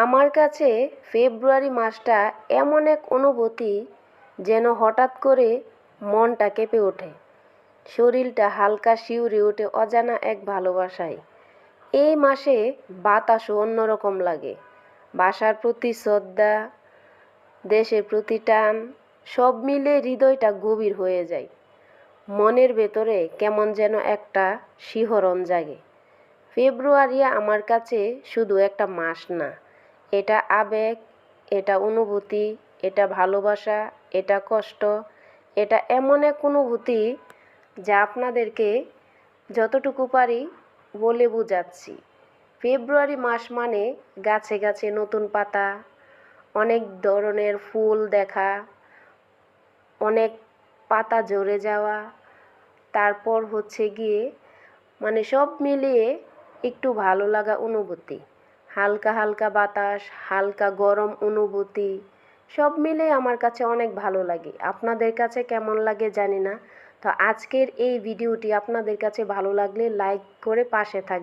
আমার কাছে ফেব্রুয়ারি মাসটা এমন এক অনুভূতি, যেন হঠাৎ করে মনটা কেঁপে ওঠে, শরীরটা হালকা শিউরে ওঠে অজানা এক ভালোবাসায়। এই মাসে বাতাসও অন্যরকম লাগে, বাসার প্রতি শ্রদ্ধা, দেশের প্রতি টান, সব মিলে হৃদয়টা গভীর হয়ে যায়। মনের ভেতরে কেমন যেন একটা শিহরণ জাগে। ফেব্রুয়ারি আমার কাছে শুধু একটা মাস না, এটা আবেগ, এটা অনুভূতি, এটা ভালোবাসা, এটা কষ্ট, এটা এমন এক অনুভূতি যা আপনাদেরকে যতটুকু পারি বলে বোঝাচ্ছি। ফেব্রুয়ারি মাস মানে গাছে গাছে নতুন পাতা, অনেক ধরনের ফুল দেখা, অনেক পাতা ঝরে যাওয়া, তারপর হচ্ছে গিয়ে মানে সব মিলিয়ে একটু ভালো লাগা অনুভূতি, হালকা হালকা বাতাস, হালকা গরম অনুভূতি, সব মিলে আমার কাছে অনেক ভালো লাগে। আপনাদের কাছে কেমন লাগে জানি না। তো আজকের এই ভিডিওটি আপনাদের কাছে ভালো লাগলে লাইক করে পাশে থাকবেন।